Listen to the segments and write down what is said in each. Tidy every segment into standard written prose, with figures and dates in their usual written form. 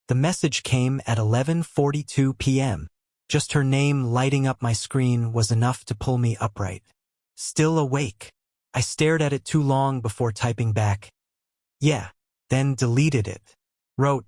The message came at 11:42 p.m. Just her name lighting up my screen was enough to pull me upright. Still awake. I stared at it too long before typing back. Yeah, then deleted it. Wrote,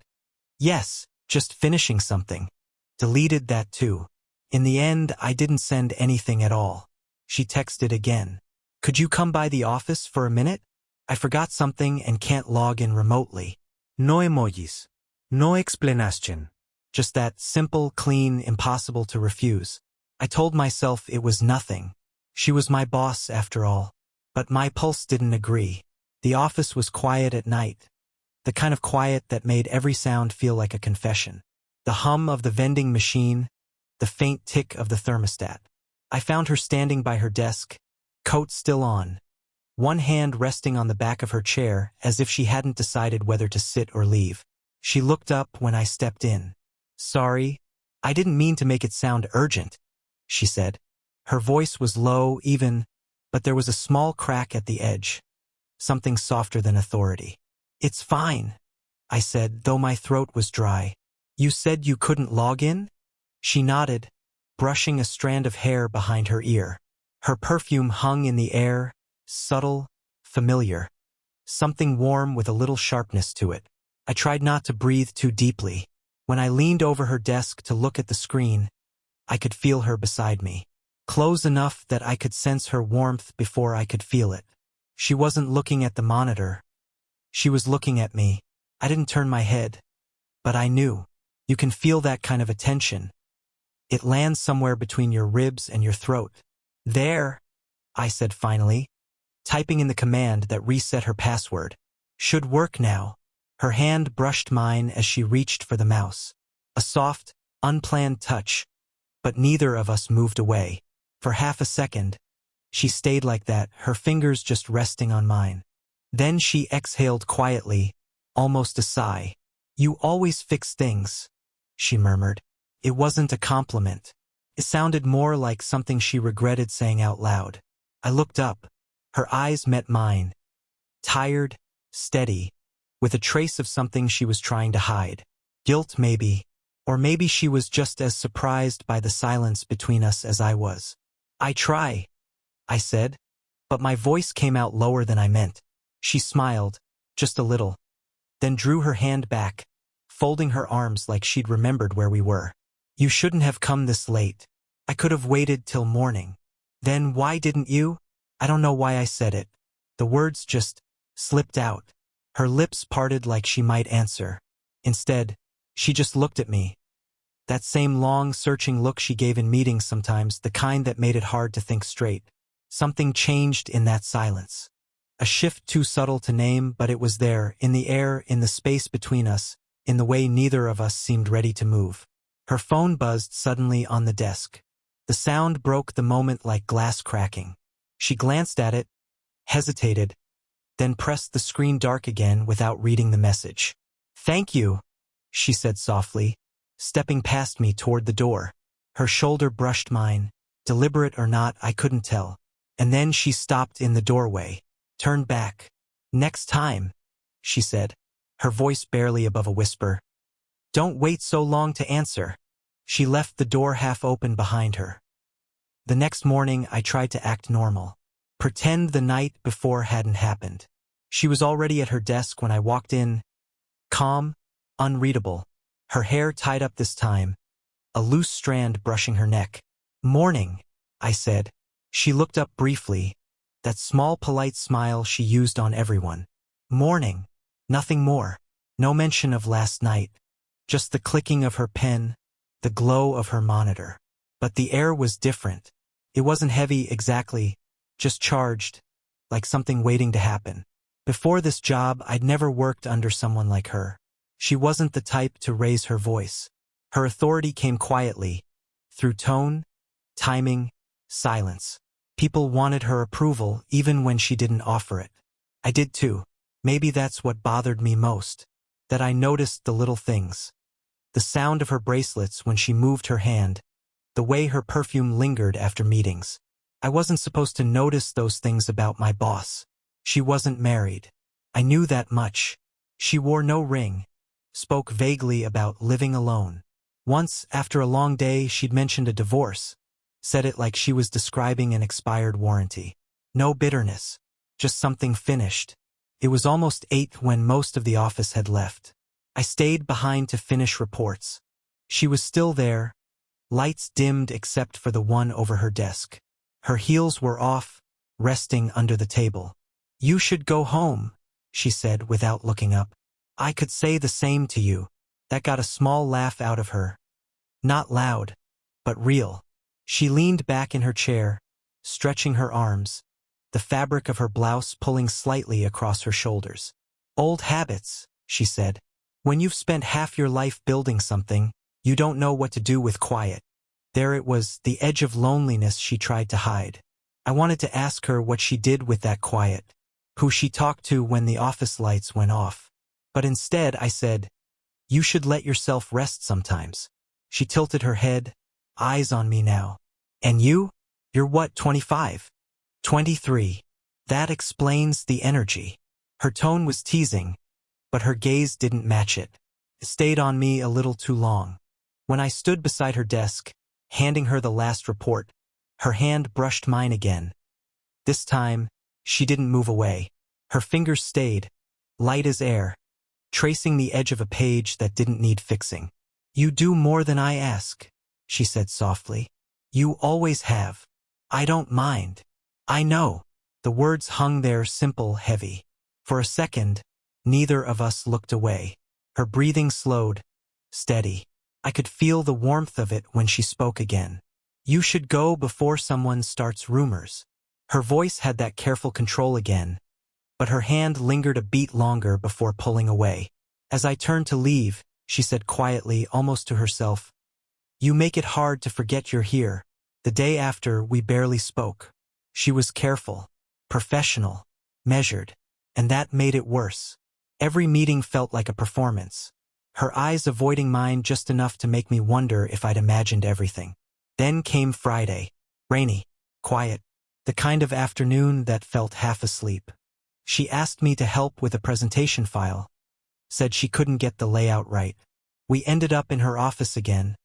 yes, just finishing something. Deleted that too. In the end, I didn't send anything at all. She texted again. Could you come by the office for a minute? I forgot something and can't log in remotely. No emojis. No explanation. Just that simple, clean, impossible to refuse. I told myself it was nothing. She was my boss after all. But my pulse didn't agree. The office was quiet at night. The kind of quiet that made every sound feel like a confession. The hum of the vending machine, the faint tick of the thermostat. I found her standing by her desk, coat still on, one hand resting on the back of her chair as if she hadn't decided whether to sit or leave. She looked up when I stepped in. Sorry, I didn't mean to make it sound urgent, she said. Her voice was low, even, but there was a small crack at the edge, something softer than authority. It's fine, I said, though my throat was dry. You said you couldn't log in? She nodded, brushing a strand of hair behind her ear. Her perfume hung in the air, subtle, familiar. Something warm with a little sharpness to it. I tried not to breathe too deeply. When I leaned over her desk to look at the screen, I could feel her beside me. Close enough that I could sense her warmth before I could feel it. She wasn't looking at the monitor. She was looking at me. I didn't turn my head. But I knew. You can feel that kind of attention. It lands somewhere between your ribs and your throat. There, I said finally, typing in the command that reset her password. Should work now. Her hand brushed mine as she reached for the mouse. A soft, unplanned touch, but neither of us moved away. For half a second, she stayed like that, her fingers just resting on mine. Then she exhaled quietly, almost a sigh. You always fix things, she murmured. It wasn't a compliment. It sounded more like something she regretted saying out loud. I looked up. Her eyes met mine. Tired, steady, with a trace of something she was trying to hide. Guilt, maybe. Or maybe she was just as surprised by the silence between us as I was. I try, I said, but my voice came out lower than I meant. She smiled, just a little, then drew her hand back, folding her arms like she'd remembered where we were. You shouldn't have come this late. I could have waited till morning. Then why didn't you? I don't know why I said it. The words just slipped out. Her lips parted like she might answer. Instead, she just looked at me. That same long, searching look she gave in meetings sometimes, the kind that made it hard to think straight. Something changed in that silence. A shift too subtle to name, but it was there, in the air, in the space between us, in the way neither of us seemed ready to move. Her phone buzzed suddenly on the desk. The sound broke the moment like glass cracking. She glanced at it, hesitated, then pressed the screen dark again without reading the message. Thank you, she said softly, stepping past me toward the door. Her shoulder brushed mine, deliberate or not, I couldn't tell. And then she stopped in the doorway, turned back. Next time, she said, her voice barely above a whisper. Don't wait so long to answer. She left the door half open behind her. The next morning I tried to act normal. Pretend the night before hadn't happened. She was already at her desk when I walked in. Calm, unreadable. Her hair tied up this time, a loose strand brushing her neck. Morning, I said. She looked up briefly, that small polite smile she used on everyone. Morning. Nothing more. No mention of last night. Just the clicking of her pen, the glow of her monitor. But the air was different. It wasn't heavy exactly, just charged, like something waiting to happen. Before this job, I'd never worked under someone like her. She wasn't the type to raise her voice. Her authority came quietly, through tone, timing, silence. People wanted her approval even when she didn't offer it. I did too. Maybe that's what bothered me most, that I noticed the little things. The sound of her bracelets when she moved her hand, the way her perfume lingered after meetings. I wasn't supposed to notice those things about my boss. She wasn't married. I knew that much. She wore no ring. spoke vaguely about living alone. Once, after a long day, she'd mentioned a divorce, said it like she was describing an expired warranty. No bitterness, just something finished. It was almost 8 when most of the office had left. I stayed behind to finish reports. She was still there, lights dimmed except for the one over her desk. Her heels were off, resting under the table. "You should go home," she said without looking up. "I could say the same to you." That got a small laugh out of her. Not loud, but real. She leaned back in her chair, stretching her arms, the fabric of her blouse pulling slightly across her shoulders. "Old habits," she said. "When you've spent half your life building something, you don't know what to do with quiet." There it was, the edge of loneliness she tried to hide. I wanted to ask her what she did with that quiet, who she talked to when the office lights went off. But instead I said, "You should let yourself rest sometimes." She tilted her head, eyes on me now. "And you? You're what, 25? 23. That explains the energy." Her tone was teasing, but her gaze didn't match it. It stayed on me a little too long. When I stood beside her desk, handing her the last report, her hand brushed mine again. This time, she didn't move away. Her fingers stayed, light as air, tracing the edge of a page that didn't need fixing. "You do more than I ask," she said softly. "You always have. I don't mind." "I know." The words hung there simple, heavy. For a second, neither of us looked away. Her breathing slowed, steady. I could feel the warmth of it when she spoke again. "You should go before someone starts rumors." Her voice had that careful control again, but her hand lingered a beat longer before pulling away. As I turned to leave, she said quietly, almost to herself, "You make it hard to forget you're here." The day after, we barely spoke. She was careful, professional, measured, and that made it worse. Every meeting felt like a performance, her eyes avoiding mine just enough to make me wonder if I'd imagined everything. Then came Friday. Rainy, quiet, the kind of afternoon that felt half asleep. She asked me to help with a presentation file, said she couldn't get the layout right. We ended up in her office again,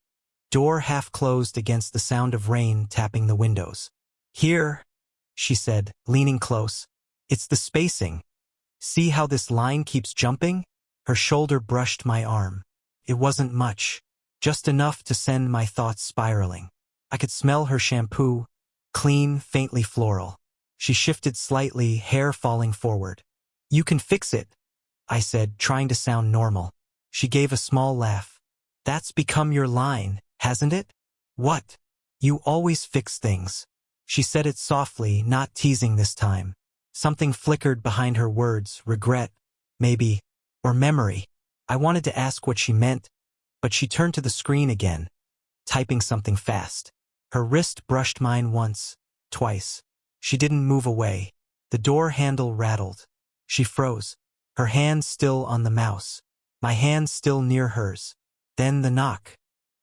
door half closed against the sound of rain tapping the windows. "Here," she said, leaning close. "It's the spacing. See how this line keeps jumping?" Her shoulder brushed my arm. It wasn't much, just enough to send my thoughts spiraling. I could smell her shampoo, clean, faintly floral. She shifted slightly, hair falling forward. "You can fix it," I said, trying to sound normal. She gave a small laugh. "That's become your line, hasn't it?" "What?" "You always fix things." She said it softly, not teasing this time. Something flickered behind her words, regret, maybe, or memory. I wanted to ask what she meant, but she turned to the screen again, typing something fast. Her wrist brushed mine once, twice. She didn't move away. The door handle rattled. She froze, her hand still on the mouse, my hand still near hers. Then the knock.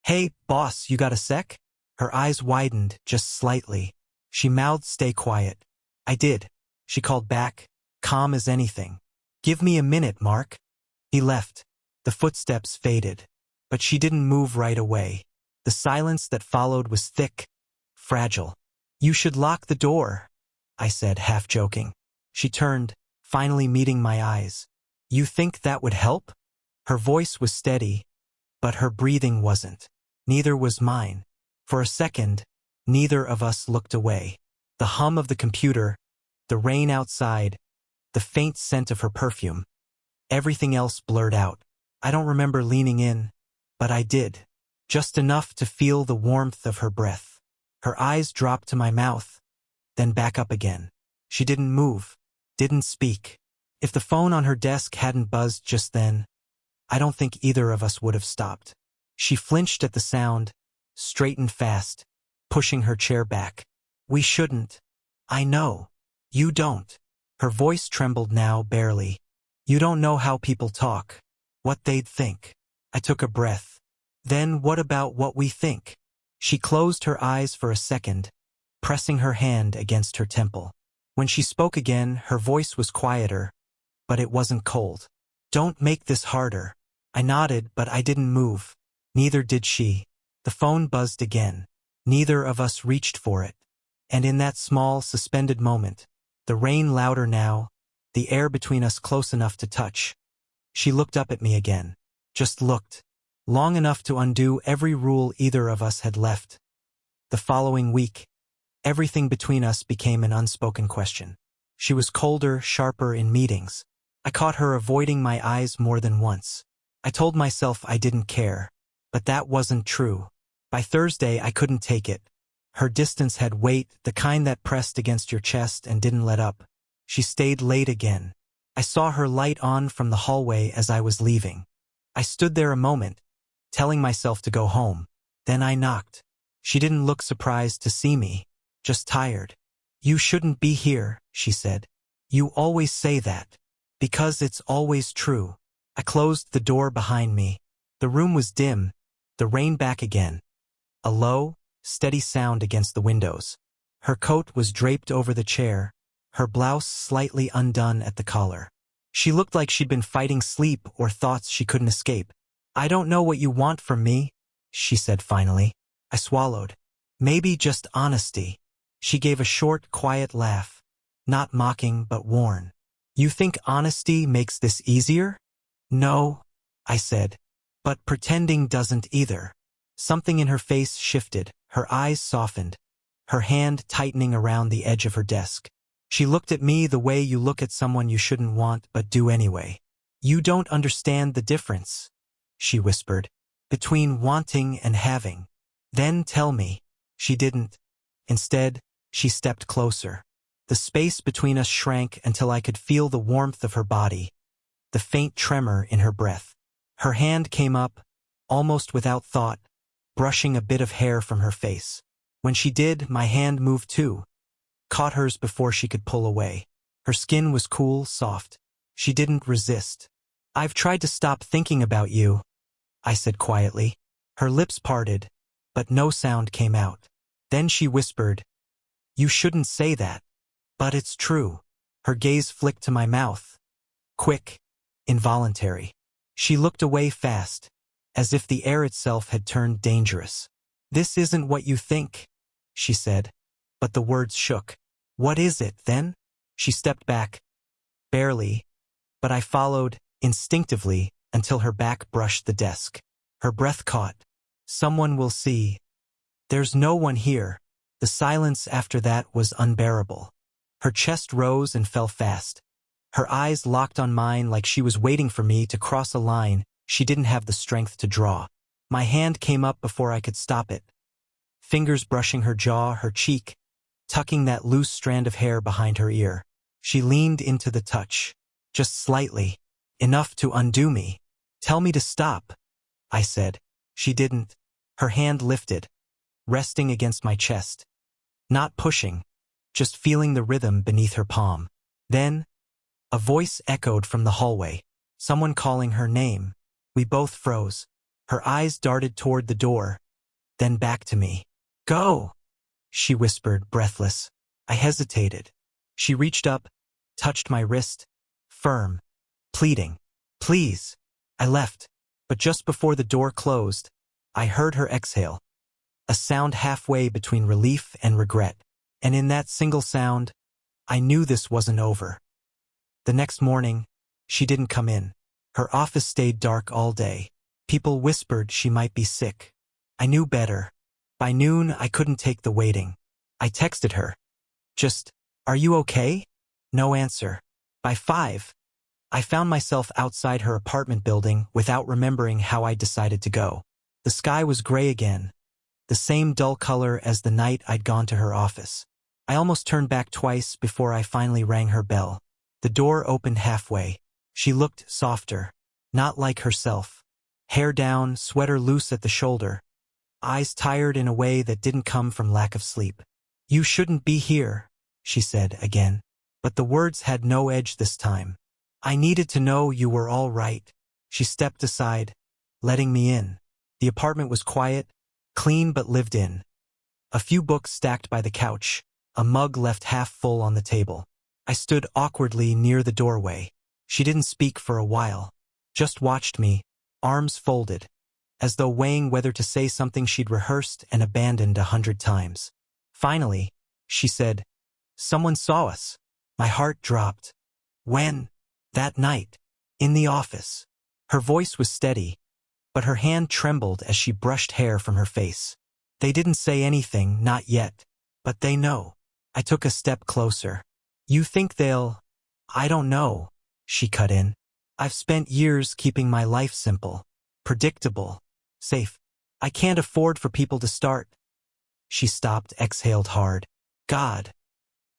"Hey, boss, you got a sec?" Her eyes widened, just slightly. She mouthed, "Stay quiet." I did. She called back, calm as anything. "Give me a minute, Mark." He left. The footsteps faded. But she didn't move right away. The silence that followed was thick, fragile. "You should lock the door," I said, half joking. She turned, finally meeting my eyes. "You think that would help?" Her voice was steady, but her breathing wasn't. Neither was mine. For a second, neither of us looked away. The hum of the computer, the rain outside, the faint scent of her perfume. Everything else blurred out. I don't remember leaning in, but I did. Just enough to feel the warmth of her breath. Her eyes dropped to my mouth, then back up again. She didn't move, didn't speak. If the phone on her desk hadn't buzzed just then, I don't think either of us would have stopped. She flinched at the sound, straightened fast, pushing her chair back. "We shouldn't." "I know. You don't." Her voice trembled now, barely. "You don't know how people talk, what they'd think." I took a breath. "Then what about what we think?" She closed her eyes for a second, pressing her hand against her temple. When she spoke again, her voice was quieter, but it wasn't cold. "Don't make this harder." I nodded, but I didn't move. Neither did she. The phone buzzed again. Neither of us reached for it. And in that small, suspended moment, the rain louder now, the air between us close enough to touch, she looked up at me again. Just looked. Long enough to undo every rule either of us had left. The following week, everything between us became an unspoken question. She was colder, sharper in meetings. I caught her avoiding my eyes more than once. I told myself I didn't care, but that wasn't true. By Thursday, I couldn't take it. Her distance had weight, the kind that pressed against your chest and didn't let up. She stayed late again. I saw her light on from the hallway as I was leaving. I stood there a moment, telling myself to go home. Then I knocked. She didn't look surprised to see me, just tired. "You shouldn't be here," she said. "You always say that." "Because it's always true." I closed the door behind me. The room was dim, the rain back again. A low, steady sound against the windows. Her coat was draped over the chair, her blouse slightly undone at the collar. She looked like she'd been fighting sleep or thoughts she couldn't escape. "I don't know what you want from me," she said finally. I swallowed. "Maybe just honesty." She gave a short, quiet laugh, not mocking but worn. "You think honesty makes this easier?" "No," I said. "But pretending doesn't either." Something in her face shifted, her eyes softened, her hand tightening around the edge of her desk. She looked at me the way you look at someone you shouldn't want but do anyway. "You don't understand the difference," she whispered, "between wanting and having. Then tell me." She didn't. Instead, she stepped closer. The space between us shrank until I could feel the warmth of her body, the faint tremor in her breath. Her hand came up, almost without thought, brushing a bit of hair from her face. When she did, my hand moved too, caught hers before she could pull away. Her skin was cool, soft. She didn't resist. "I've tried to stop thinking about you," I said quietly. Her lips parted, but no sound came out. Then she whispered, "You shouldn't say that." "But it's true." Her gaze flicked to my mouth. Quick, involuntary. She looked away fast, as if the air itself had turned dangerous. "This isn't what you think," she said, but the words shook. "What is it, then?" She stepped back. Barely, but I followed, instinctively, until her back brushed the desk. Her breath caught. "Someone will see." "There's no one here." The silence after that was unbearable. Her chest rose and fell fast. Her eyes locked on mine like she was waiting for me to cross a line she didn't have the strength to draw. My hand came up before I could stop it. Fingers brushing her jaw, her cheek, tucking that loose strand of hair behind her ear. She leaned into the touch, just slightly, enough to undo me. "Tell me to stop," I said. She didn't. Her hand lifted, resting against my chest. Not pushing, just feeling the rhythm beneath her palm. Then, a voice echoed from the hallway, someone calling her name. We both froze. Her eyes darted toward the door, then back to me. "Go," she whispered, breathless. I hesitated. She reached up, touched my wrist, firm, pleading. "Please." I left, but just before the door closed, I heard her exhale, a sound halfway between relief and regret. And in that single sound, I knew this wasn't over. The next morning, she didn't come in. Her office stayed dark all day. People whispered she might be sick. I knew better. By noon, I couldn't take the waiting. I texted her. Just, "Are you okay?" No answer. By 5, I found myself outside her apartment building without remembering how I decided to go. The sky was gray again, the same dull color as the night I'd gone to her office. I almost turned back twice before I finally rang her bell. The door opened halfway. She looked softer, not like herself. Hair down, sweater loose at the shoulder, eyes tired in a way that didn't come from lack of sleep. "You shouldn't be here," she said again. But the words had no edge this time. "I needed to know you were all right." She stepped aside, letting me in. The apartment was quiet, clean but lived in. A few books stacked by the couch, a mug left half full on the table. I stood awkwardly near the doorway. She didn't speak for a while, just watched me, arms folded, as though weighing whether to say something she'd rehearsed and abandoned 100 times. Finally, she said, "Someone saw us." My heart dropped. When? That night. In the office. Her voice was steady, but her hand trembled as she brushed hair from her face. "They didn't say anything, not yet. But they know." I took a step closer. "You think they'll—" "I don't know," she cut in. "I've spent years keeping my life simple, predictable, safe. I can't afford for people to start." She stopped, exhaled hard. "God,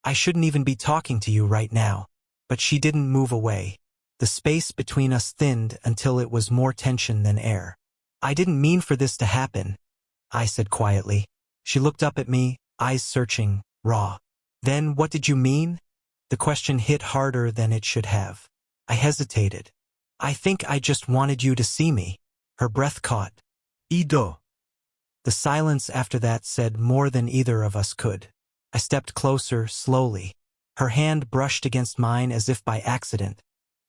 I shouldn't even be talking to you right now." But she didn't move away. The space between us thinned until it was more tension than air. "I didn't mean for this to happen," I said quietly. She looked up at me, eyes searching, raw. "Then what did you mean?" The question hit harder than it should have. I hesitated. "I think I just wanted you to see me." Her breath caught. "Ido." The silence after that said more than either of us could. I stepped closer, slowly. Her hand brushed against mine as if by accident,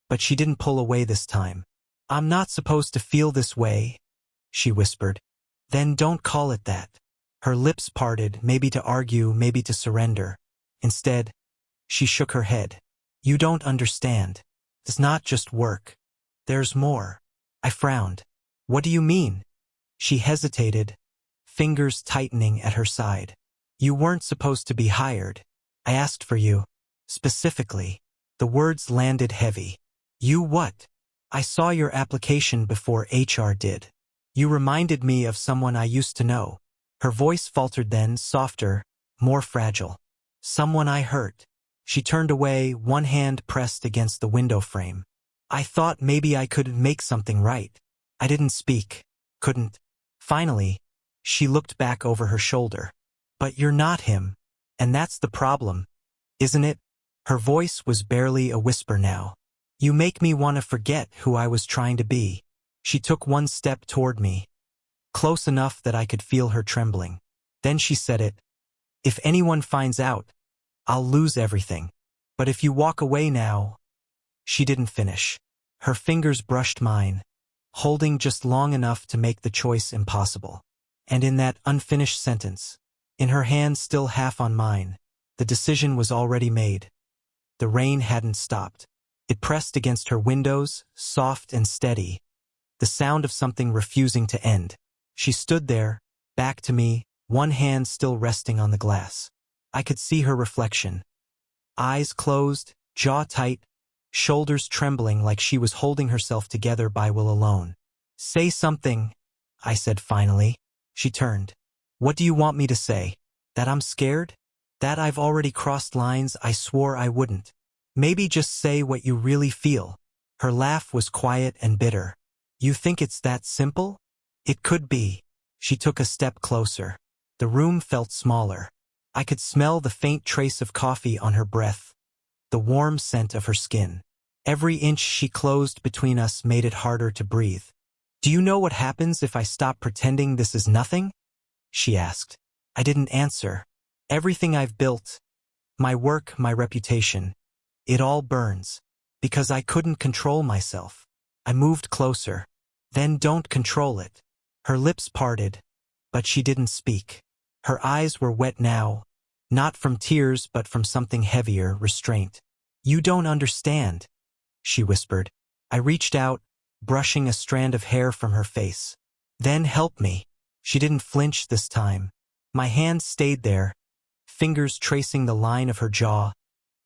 but she didn't pull away this time. "I'm not supposed to feel this way," she whispered. "Then don't call it that." Her lips parted, maybe to argue, maybe to surrender. Instead, she shook her head. "You don't understand. It's not just work. There's more." I frowned. "What do you mean?" She hesitated, fingers tightening at her side. "You weren't supposed to be hired. I asked for you. Specifically." The words landed heavy. "You what?" "I saw your application before HR did. You reminded me of someone I used to know." Her voice faltered then, softer, more fragile. "Someone I hurt." She turned away, one hand pressed against the window frame. "I thought maybe I could make something right." I didn't speak. Couldn't. Finally, she looked back over her shoulder. "But you're not him. And that's the problem, isn't it?" Her voice was barely a whisper now. "You make me want to forget who I was trying to be." She took one step toward me, close enough that I could feel her trembling. Then she said it. "If anyone finds out, I'll lose everything. But if you walk away now—" She didn't finish. Her fingers brushed mine, holding just long enough to make the choice impossible. And in that unfinished sentence, in her hand still half on mine, the decision was already made. The rain hadn't stopped. It pressed against her windows, soft and steady, the sound of something refusing to end. She stood there, back to me, one hand still resting on the glass. I could see her reflection. Eyes closed, jaw tight, shoulders trembling like she was holding herself together by will alone. "Say something," I said finally. She turned. "What do you want me to say? That I'm scared? That I've already crossed lines I swore I wouldn't? Maybe just say what you really feel." Her laugh was quiet and bitter. "You think it's that simple? It could be." She took a step closer. The room felt smaller. I could smell the faint trace of coffee on her breath, the warm scent of her skin. Every inch she closed between us made it harder to breathe. "Do you know what happens if I stop pretending this is nothing?" she asked. I didn't answer. "Everything I've built, my work, my reputation, it all burns, because I couldn't control myself." I moved closer. "Then don't control it." Her lips parted, but she didn't speak. Her eyes were wet now, not from tears but from something heavier, restraint. "You don't understand," she whispered. I reached out, brushing a strand of hair from her face. "Then help me." She didn't flinch this time. My hand stayed there, fingers tracing the line of her jaw,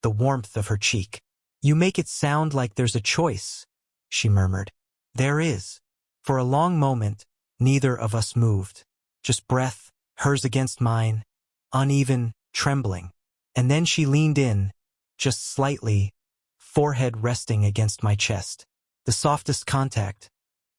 the warmth of her cheek. "You make it sound like there's a choice," she murmured. "There is." For a long moment, neither of us moved. Just breath, hers against mine, uneven, trembling. And then she leaned in, just slightly, forehead resting against my chest. The softest contact,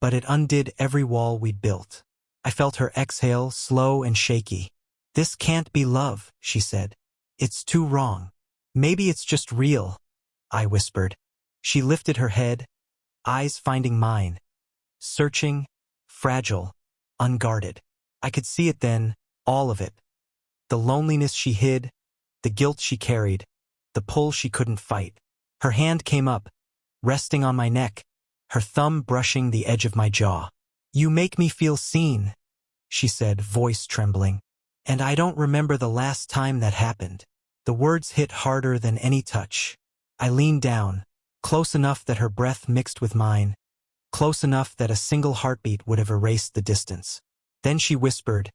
but it undid every wall we'd built. I felt her exhale, slow and shaky. "This can't be love," she said. "It's too wrong." "Maybe it's just real," I whispered. She lifted her head, eyes finding mine, searching, fragile, unguarded. I could see it then, all of it. The loneliness she hid, the guilt she carried, the pull she couldn't fight. Her hand came up, resting on my neck, her thumb brushing the edge of my jaw. "You make me feel seen," she said, voice trembling. "And I don't remember the last time that happened." The words hit harder than any touch. I leaned down, close enough that her breath mixed with mine, close enough that a single heartbeat would have erased the distance. Then she whispered,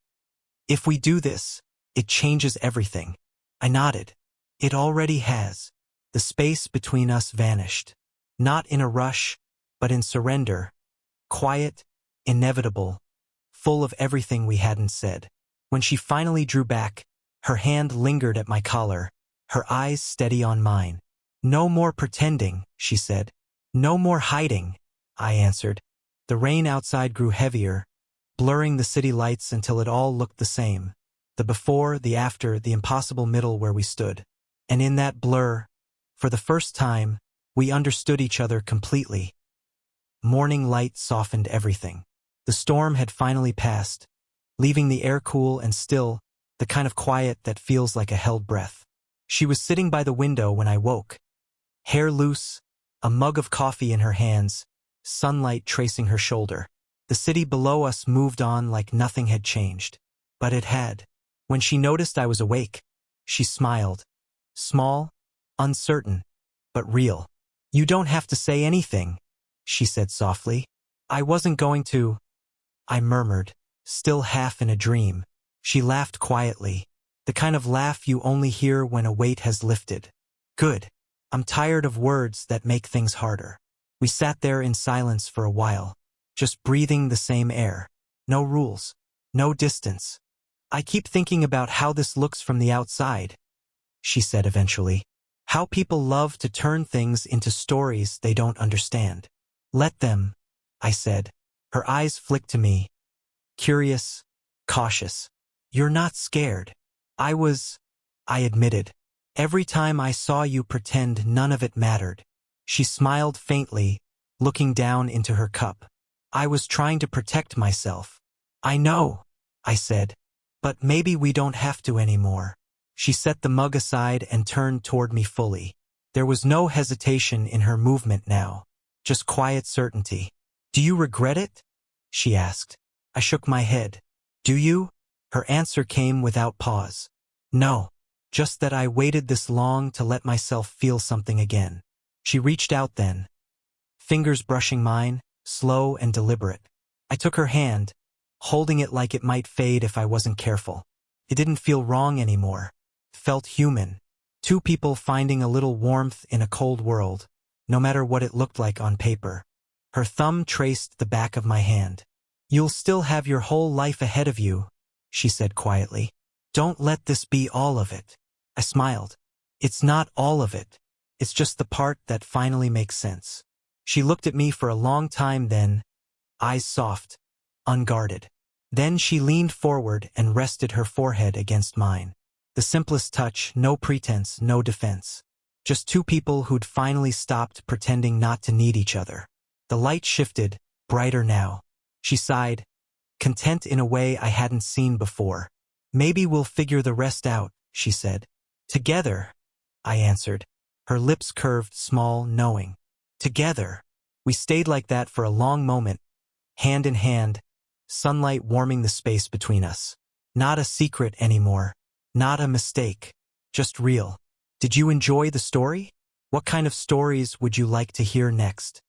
"If we do this, it changes everything." I nodded. It already has. The space between us vanished. Not in a rush, but in surrender. Quiet, inevitable, full of everything we hadn't said. When she finally drew back, her hand lingered at my collar, her eyes steady on mine. "No more pretending," she said. "No more hiding," I answered. The rain outside grew heavier, blurring the city lights until it all looked the same. The before, the after, the impossible middle where we stood. And in that blur, for the first time, we understood each other completely. Morning light softened everything. The storm had finally passed, leaving the air cool and still, the kind of quiet that feels like a held breath. She was sitting by the window when I woke, hair loose, a mug of coffee in her hands, sunlight tracing her shoulder. The city below us moved on like nothing had changed. But it had. When she noticed I was awake, she smiled. Small, uncertain, but real. "You don't have to say anything," she said softly. "I wasn't going to," I murmured, still half in a dream. She laughed quietly, the kind of laugh you only hear when a weight has lifted. "Good. I'm tired of words that make things harder." We sat there in silence for a while, just breathing the same air. No rules, no distance. "I keep thinking about how this looks from the outside," she said eventually. "How people love to turn things into stories they don't understand." "Let them," I said. Her eyes flicked to me, curious, cautious. "You're not scared." "I was," I admitted. "Every time I saw you pretend none of it mattered." She smiled faintly, looking down into her cup. "I was trying to protect myself." "I know," I said. "But maybe we don't have to anymore." She set the mug aside and turned toward me fully. There was no hesitation in her movement now, just quiet certainty. "Do you regret it?" she asked. I shook my head. "Do you?" Her answer came without pause. "No. Just that I waited this long to let myself feel something again." She reached out then, fingers brushing mine, slow and deliberate. I took her hand, holding it like it might fade if I wasn't careful. It didn't feel wrong anymore. It felt human. Two people finding a little warmth in a cold world, no matter what it looked like on paper. Her thumb traced the back of my hand. "You'll still have your whole life ahead of you," she said quietly. "Don't let this be all of it." I smiled. "It's not all of it. It's just the part that finally makes sense." She looked at me for a long time then, eyes soft, unguarded. Then she leaned forward and rested her forehead against mine. The simplest touch, no pretense, no defense. Just two people who'd finally stopped pretending not to need each other. The light shifted, brighter now. She sighed, content in a way I hadn't seen before. "Maybe we'll figure the rest out," she said. "Together," I answered. Her lips curved, small, knowing. Together. We stayed like that for a long moment, hand in hand, sunlight warming the space between us. Not a secret anymore. Not a mistake. Just real. Did you enjoy the story? What kind of stories would you like to hear next?